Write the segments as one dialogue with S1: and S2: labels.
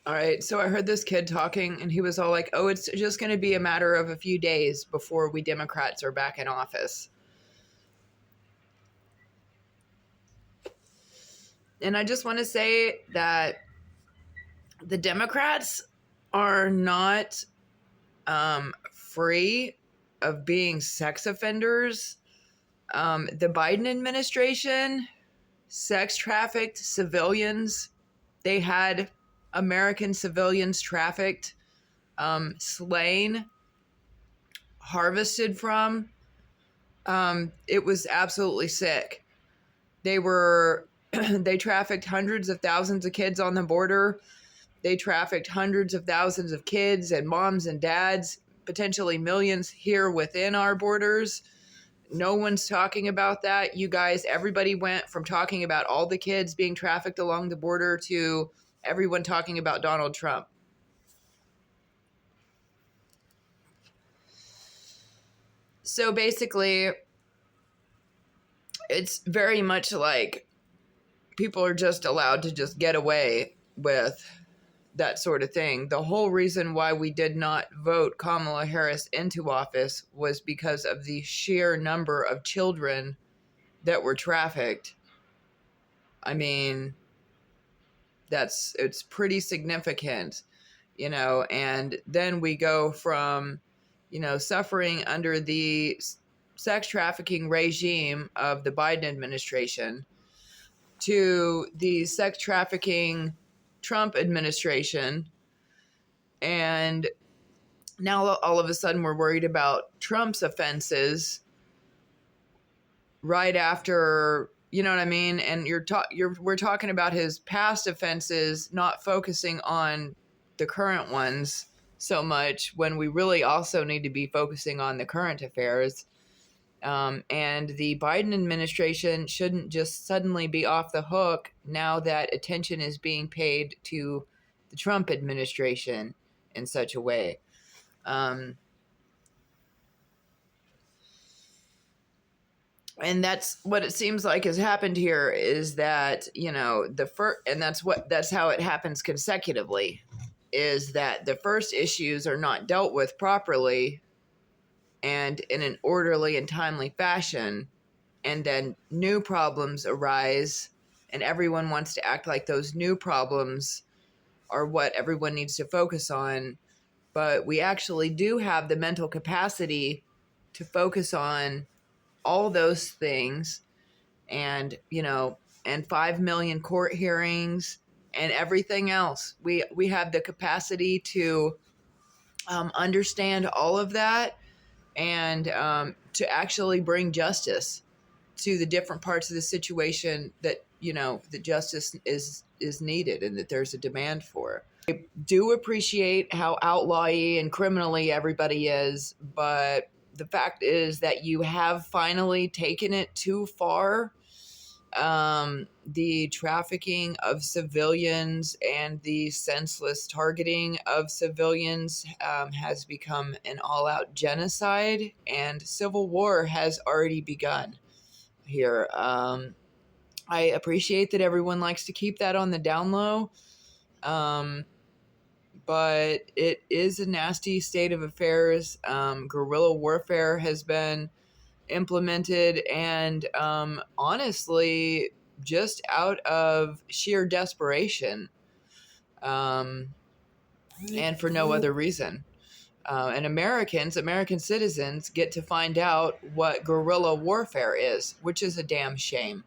S1: All right, so I heard this kid talking, and he was all like, "Oh, it's just going to be a matter of a few days before we Democrats are back in office." And I just want to say that the Democrats are not free of being sex offenders. The Biden administration sex trafficked civilians. They had American civilians trafficked, slain, harvested from. It was absolutely sick. They trafficked hundreds of thousands of kids on the border. They trafficked hundreds of thousands of kids and moms and dads, potentially millions here within our borders. No one's talking about that. You guys, everybody went from talking about all the kids being trafficked along the border to everyone talking about Donald Trump. So basically, it's very much like people are just allowed to just get away with that sort of thing. The whole reason why we did not vote Kamala Harris into office was because of the sheer number of children that were trafficked. I mean, it's pretty significant, and then we go from, suffering under the sex trafficking regime of the Biden administration to the sex trafficking Trump administration. And now all of a sudden we're worried about Trump's offenses right after, you know what I mean? And we're talking about his past offenses, not focusing on the current ones so much, when we really also need to be focusing on the current affairs. And the Biden administration shouldn't just suddenly be off the hook now that attention is being paid to the Trump administration in such a way. And that's what it seems like has happened here, is that, and that's how it happens consecutively, is that the first issues are not dealt with properly and in an orderly and timely fashion, and then new problems arise, and everyone wants to act like those new problems are what everyone needs to focus on. But we actually do have the mental capacity to focus on all those things, and, and 5 million court hearings and everything else. We have the capacity to understand all of that, and to actually bring justice to the different parts of the situation that, that justice is needed and that there's a demand for. I do appreciate how outlawy and criminally everybody is, but the fact is that you have finally taken it too far. The trafficking of civilians and the senseless targeting of civilians has become an all-out genocide, and civil war has already begun here. I appreciate that everyone likes to keep that on the down low, but it is a nasty state of affairs. Guerrilla warfare has been implemented, and honestly, just out of sheer desperation, and for no other reason. And American citizens get to find out what guerrilla warfare is, which is a damn shame.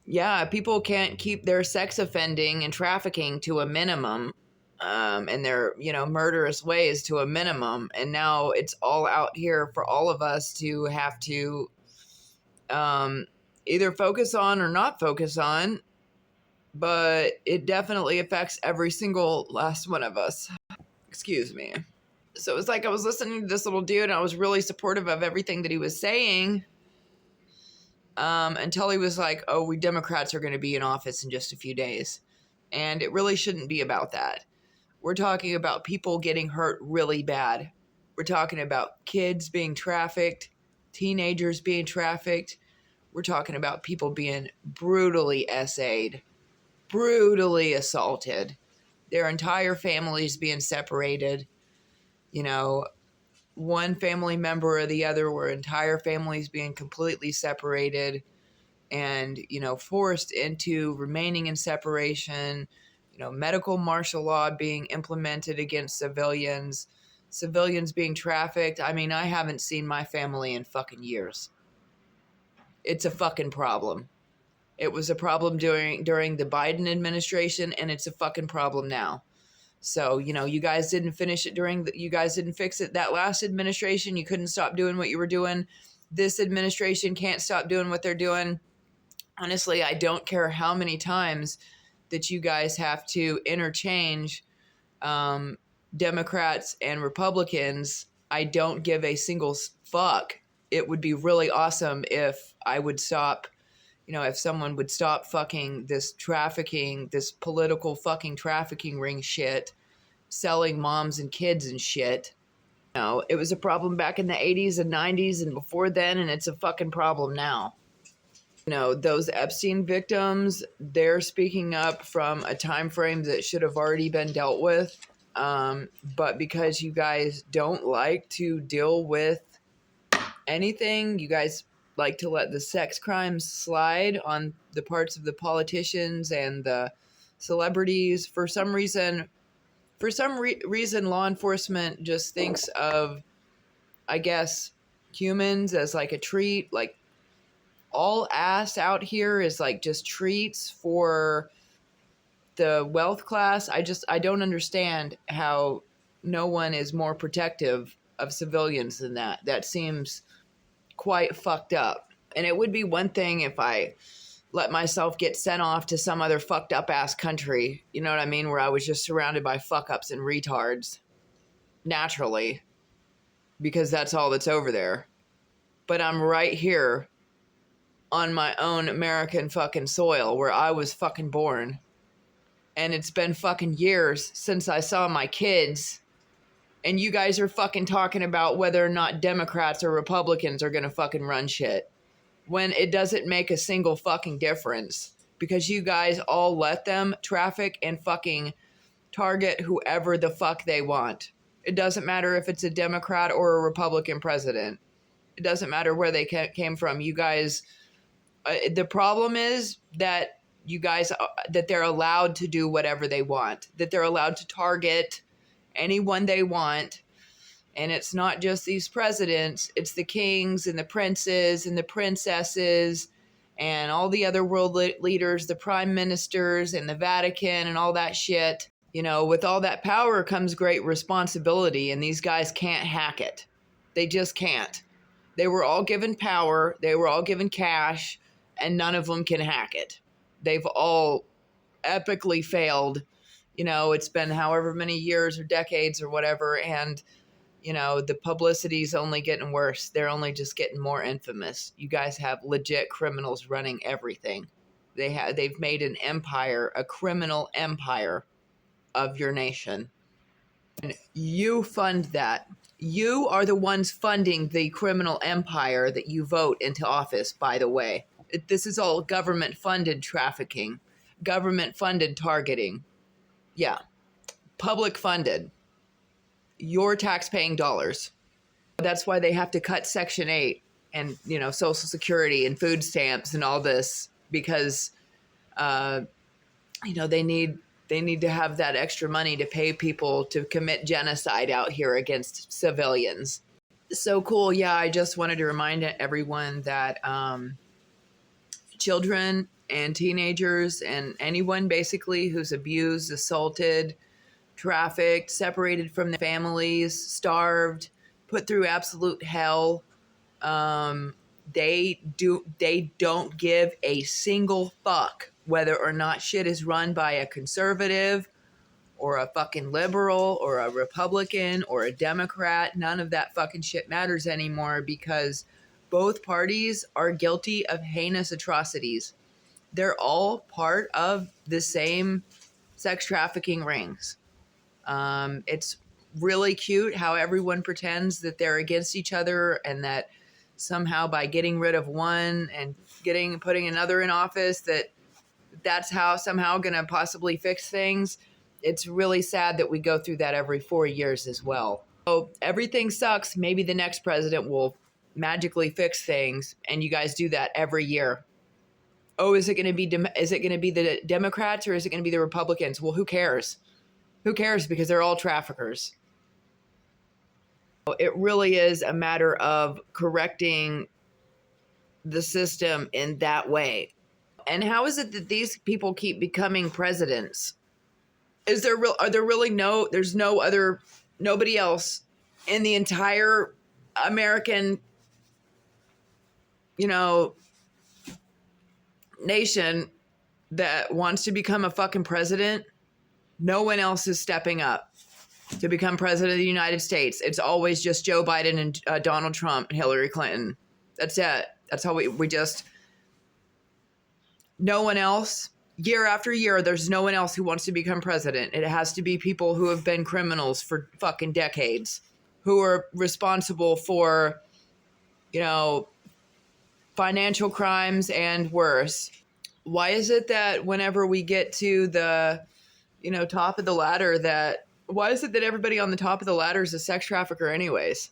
S1: Yeah, people can't keep their sex offending and trafficking to a minimum, and their, murderous ways to a minimum. And now it's all out here for all of us to have to either focus on or not focus on, but it definitely affects every single last one of us. Excuse me. So it was like I was listening to this little dude, and I was really supportive of everything that he was saying, until he was like, "Oh, we Democrats are going to be in office in just a few days." And it really shouldn't be about that. We're talking about people getting hurt really bad. We're talking about kids being trafficked, teenagers being trafficked. We're talking about people being brutally essayed, brutally assaulted, their entire families being separated, you know, one family member or the other, where entire families being completely separated and, you know, forced into remaining in separation, you know, medical martial law being implemented against civilians, civilians being trafficked. I mean, I haven't seen my family in fucking years. It's a fucking problem. It was a problem during the Biden administration, and it's a fucking problem now. So, you know, you guys didn't finish it you guys didn't fix it that last administration. You couldn't stop doing what you were doing. This administration can't stop doing what they're doing. Honestly, I don't care how many times that you guys have to interchange Democrats and Republicans. I don't give a single fuck. It would be really awesome if I would stop, you know, if someone would stop fucking this trafficking, this political fucking trafficking ring shit, selling moms and kids and shit. You know, it was a problem back in the 80s and 90s and before then, and it's a fucking problem now. You know, those Epstein victims, they're speaking up from a time frame that should have already been dealt with. But because you guys don't like to deal with anything, you guys like to let the sex crimes slide on the parts of the politicians and the celebrities. For some reason, law enforcement just thinks of, I guess, humans as like a treat. Like, all ass out here is like just treats for the wealth class. I don't understand how no one is more protective of civilians than that. That seems quite fucked up. And it would be one thing if I let myself get sent off to some other fucked up ass country, you know what I mean, where I was just surrounded by fuck ups and retards naturally, because that's all that's over there. But I'm right here on my own American fucking soil where I was fucking born. And it's been fucking years since I saw my kids. And you guys are fucking talking about whether or not Democrats or Republicans are gonna fucking run shit, when it doesn't make a single fucking difference, because you guys all let them traffic and fucking target whoever the fuck they want. It doesn't matter if it's a Democrat or a Republican president. It doesn't matter where they came from. You guys, the problem is that you guys, that they're allowed to do whatever they want, that they're allowed to target anyone they want. And it's not just these presidents, it's the kings and the princes and the princesses and all the other world leaders, the prime ministers and the Vatican and all that shit. You know, with all that power comes great responsibility, and these guys can't hack it. They just can't. They were all given power, they were all given cash, and none of them can hack it. They've all epically failed. You know, it's been however many years or decades or whatever, and you know, the publicity's only getting worse. They're only just getting more infamous. You guys have legit criminals running everything. They've made an empire, a criminal empire of your nation. And you fund that. You are the ones funding the criminal empire that you vote into office, by the way. This is all government-funded trafficking, government-funded targeting. Yeah, public-funded. Your tax-paying dollars. That's why they have to cut Section 8 and, you know, Social Security and food stamps and all this, because, you know, they need to have that extra money to pay people to commit genocide out here against civilians. So cool. Yeah, I just wanted to remind everyone that children and teenagers and anyone basically who's abused, assaulted, trafficked, separated from their families, starved, put through absolute hell. They don't give a single fuck whether or not shit is run by a conservative or a fucking liberal or a Republican or a Democrat. None of that fucking shit matters anymore, because both parties are guilty of heinous atrocities. They're all part of the same sex trafficking rings. It's really cute how everyone pretends that they're against each other, and that somehow by getting rid of one and putting another in office, that's how somehow going to possibly fix things. it's really sad that we go through that every 4 years as well. So everything sucks. Maybe the next president will magically fix things, and you guys do that every year. Oh, is it going to be the Democrats or is it going to be the Republicans? Well, who cares? Who cares? Because they're all traffickers. It really is a matter of correcting the system in that way. And how is it that these people keep becoming presidents? There's nobody else in the entire American, nation that wants to become a fucking president? No one else is stepping up to become president of the United States. It's always just Joe Biden and Donald Trump and Hillary Clinton. That's it. That's how we just, no one else. Year after year, there's no one else who wants to become president. It has to be people who have been criminals for fucking decades, who are responsible for, financial crimes and worse. Why is it that whenever we get to the, top of the ladder, why is it that everybody on the top of the ladder is a sex trafficker anyways?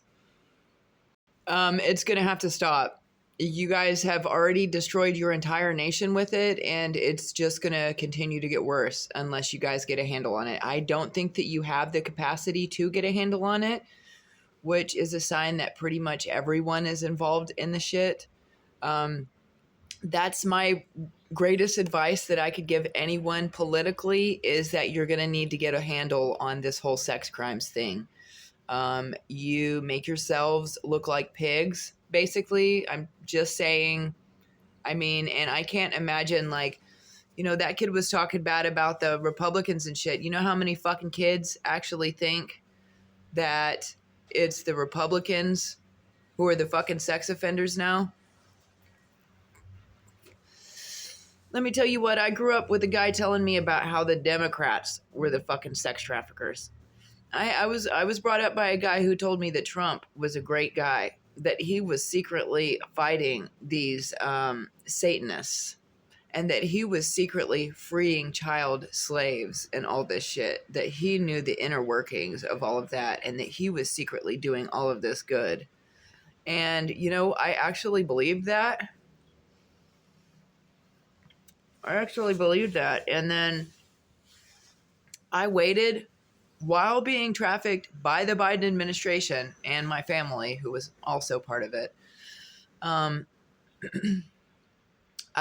S1: It's going to have to stop. You guys have already destroyed your entire nation with it, and it's just going to continue to get worse unless you guys get a handle on it. I don't think that you have the capacity to get a handle on it, which is a sign that pretty much everyone is involved in the shit. That's my greatest advice that I could give anyone politically, is that you're going to need to get a handle on this whole sex crimes thing. You make yourselves look like pigs, basically. I'm just saying. I mean, and I can't imagine, like, that kid was talking bad about the Republicans and shit. You know how many fucking kids actually think that it's the Republicans who are the fucking sex offenders now? Let me tell you what, I grew up with a guy telling me about how the Democrats were the fucking sex traffickers. I was brought up by a guy who told me that Trump was a great guy, that he was secretly fighting these Satanists, and that he was secretly freeing child slaves and all this shit, that he knew the inner workings of all of that, and that he was secretly doing all of this good. And, I actually believed that. And then I waited while being trafficked by the Biden administration and my family, who was also part of it. I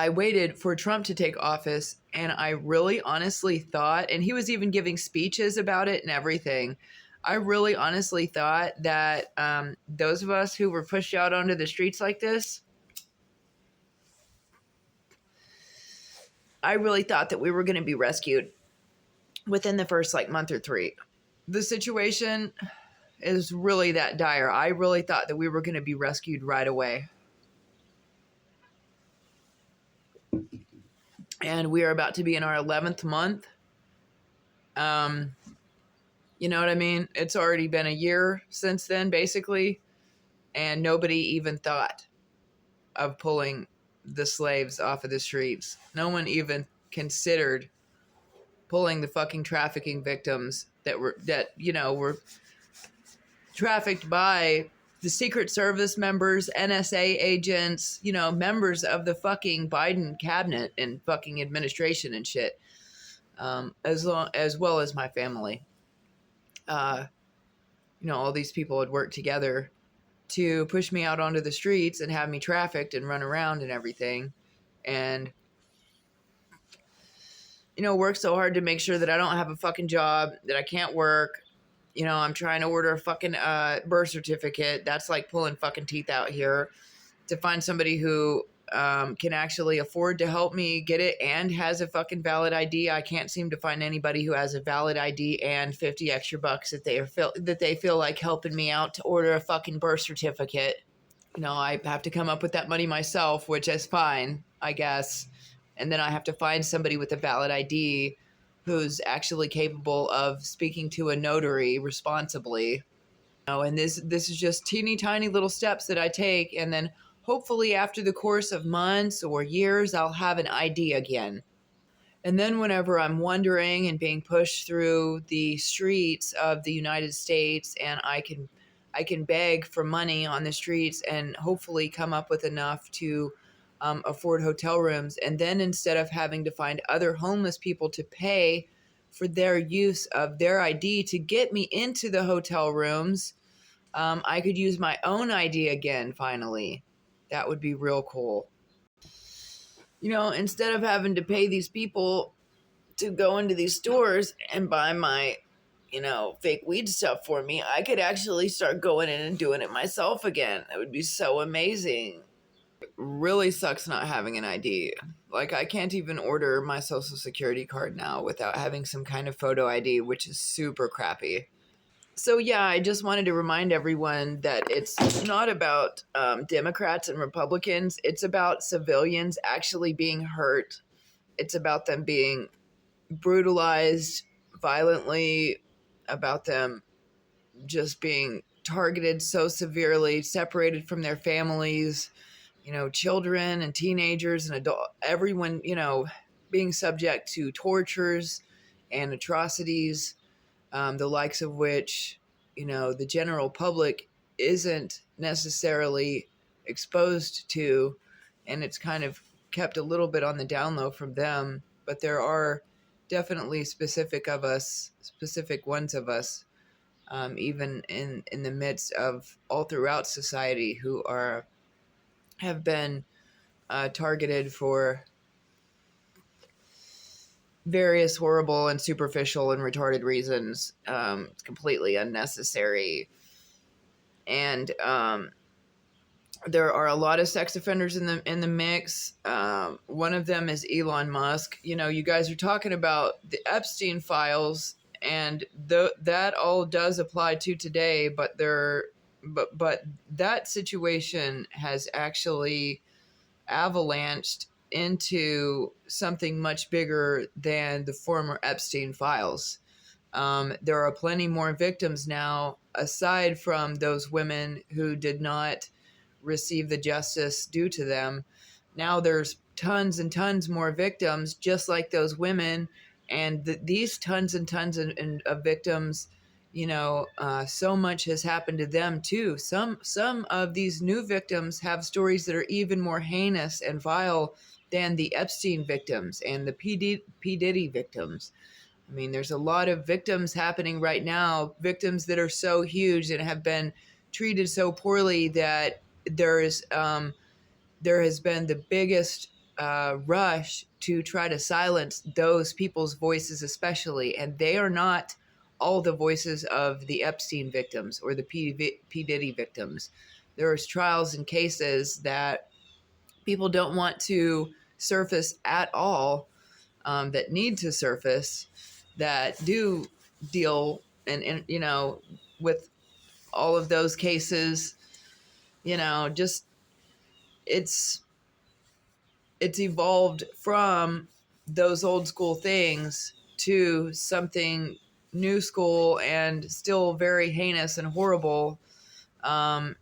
S1: waited for Trump to take office, and I really honestly thought, and he was even giving speeches about it and everything, I really honestly thought that those of us who were pushed out onto the streets like this, I really thought that we were going to be rescued within the first month or 3. The situation is really that dire. I really thought that we were going to be rescued right away. And we are about to be in our 11th month. You know what I mean? It's already been a year since then, basically. And nobody even thought of pulling the slaves off of the streets. No one even considered pulling the fucking trafficking victims that were trafficked by the Secret Service members, NSA agents, members of the fucking Biden cabinet and fucking administration and shit, as well as my family. All these people had worked together to push me out onto the streets and have me trafficked and run around and everything. And, work so hard to make sure that I don't have a fucking job, that I can't work. I'm trying to order a fucking birth certificate. That's like pulling fucking teeth out here, to find somebody who can actually afford to help me get it and has a fucking valid ID. I can't seem to find anybody who has a valid ID and 50 extra bucks that they feel like helping me out to order a fucking birth certificate. I have to come up with that money myself, which is fine, I guess. And then I have to find somebody with a valid ID who's actually capable of speaking to a notary responsibly. And this is just teeny tiny little steps that I take, and then hopefully after the course of months or years, I'll have an ID again. And then whenever I'm wandering and being pushed through the streets of the United States, and I can beg for money on the streets and hopefully come up with enough to afford hotel rooms. And then instead of having to find other homeless people to pay for their use of their ID to get me into the hotel rooms, I could use my own ID again, finally. That would be real cool. Instead of having to pay these people to go into these stores and buy my, fake weed stuff for me, I could actually start going in and doing it myself again. It would be so amazing. It really sucks not having an ID. Like, I can't even order my social security card now without having some kind of photo ID, which is super crappy. So, yeah, I just wanted to remind everyone that it's not about Democrats and Republicans. It's about civilians actually being hurt. It's about them being brutalized violently, about them just being targeted so severely, separated from their families, children and teenagers and everyone, being subject to tortures and atrocities, the likes of which, the general public isn't necessarily exposed to, and it's kind of kept a little bit on the down low from them. But there are definitely specific ones of us, even in the midst of all throughout society, who have been targeted for various horrible and superficial and retarded reasons. It's completely unnecessary. And there are a lot of sex offenders in the mix. One of them is Elon Musk. You guys are talking about the Epstein files, and that all does apply to today. But but that situation has actually avalanched into something much bigger than the former Epstein files. There are plenty more victims now, aside from those women who did not receive the justice due to them. Now there's tons and tons more victims, just like those women, and these tons and tons of victims. So much has happened to them too. Some of these new victims have stories that are even more heinous and vile than the Epstein victims and the P. Diddy victims. I mean, there's a lot of victims happening right now, victims that are so huge and have been treated so poorly that there has been the biggest rush to try to silence those people's voices, especially, and they are not all the voices of the Epstein victims or the P. Diddy victims. There's trials and cases that people don't want to surface at all, that need to surface, that do deal and with all of those cases. Just it's evolved from those old school things to something new school and still very heinous and horrible. And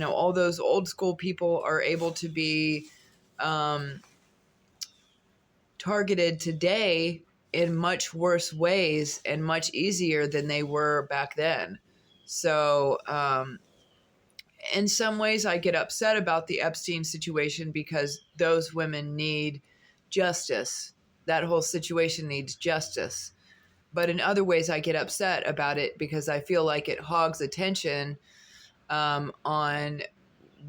S1: all those old school people are able to be targeted today in much worse ways and much easier than they were back then. So, in some ways, I get upset about the Epstein situation because those women need justice. That whole situation needs justice. But in other ways, I get upset about it because I feel like it hogs attention on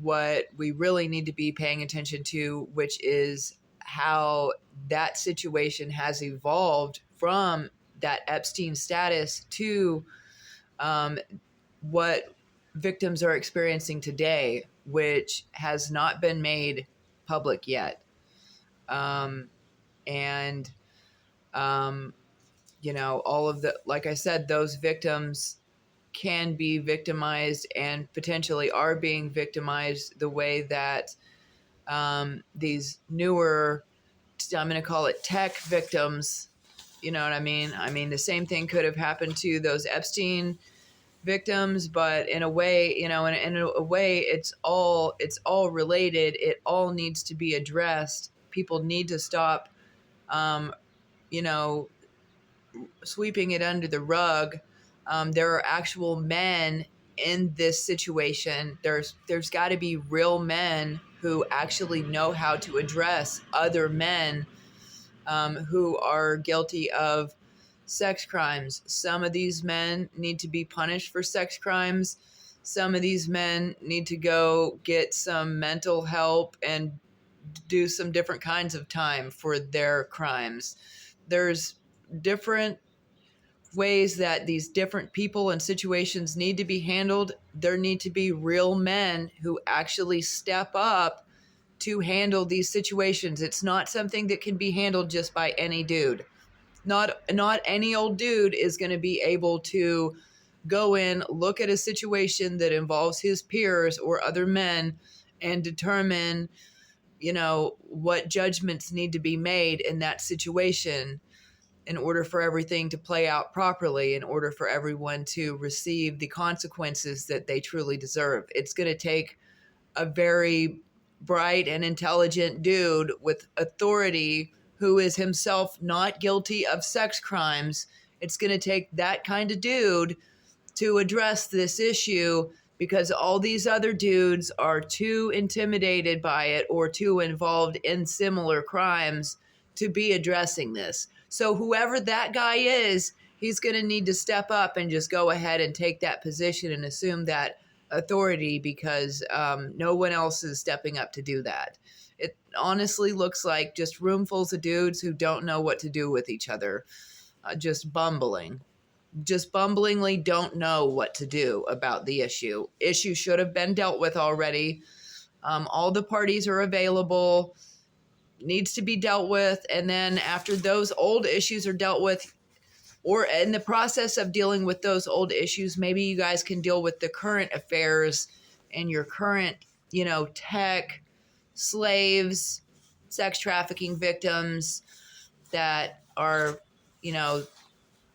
S1: what we really need to be paying attention to, which is how that situation has evolved from that Epstein status to what victims are experiencing today, which has not been made public yet. And all of like I said, those victims can be victimized and potentially are being victimized the way that these newer, I'm going to call it tech victims, you know what I mean? I mean, the same thing could have happened to those Epstein victims, but in a way, in a way, it's all related. It all needs to be addressed. People need to stop um, you know, sweeping it under the rug. There are actual men in this situation. There's got to be real men who actually know how to address other men who are guilty of sex crimes. Some of these men need to be punished for sex crimes. Some of these men need to go get some mental help and do some different kinds of time for their crimes. There's different ways that these different people and situations need to be handled. There need to be real men who actually step up to handle these situations. It's not something that can be handled just by any dude. Not any old dude is going to be able to go in, look at a situation that involves his peers or other men and determine, what judgments need to be made in that situation in order for everything to play out properly, in order for everyone to receive the consequences that they truly deserve. It's going to take a very bright and intelligent dude with authority who is himself not guilty of sex crimes. It's going to take that kind of dude to address this issue, because all these other dudes are too intimidated by it or too involved in similar crimes to be addressing this. So whoever that guy is, he's going to need to step up and just go ahead and take that position and assume that authority, because no one else is stepping up to do that. It honestly looks like just roomfuls of dudes who don't know what to do with each other, just bumblingly don't know what to do about the issue. Issue should have been dealt with already. All the parties are available, needs to be dealt with. And then after those old issues are dealt with, or in the process of dealing with those old issues, maybe you guys can deal with the current affairs and your current, tech, slaves, sex trafficking victims that are,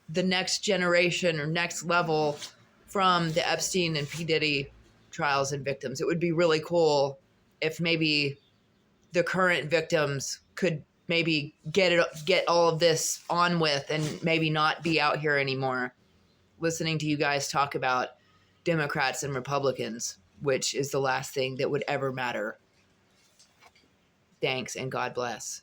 S1: the next generation or next level from the Epstein and P. Diddy trials and victims. It would be really cool if maybe the current victims could maybe get all of this on with and maybe not be out here anymore listening to you guys talk about Democrats and Republicans, which is the last thing that would ever matter. Thanks and God bless.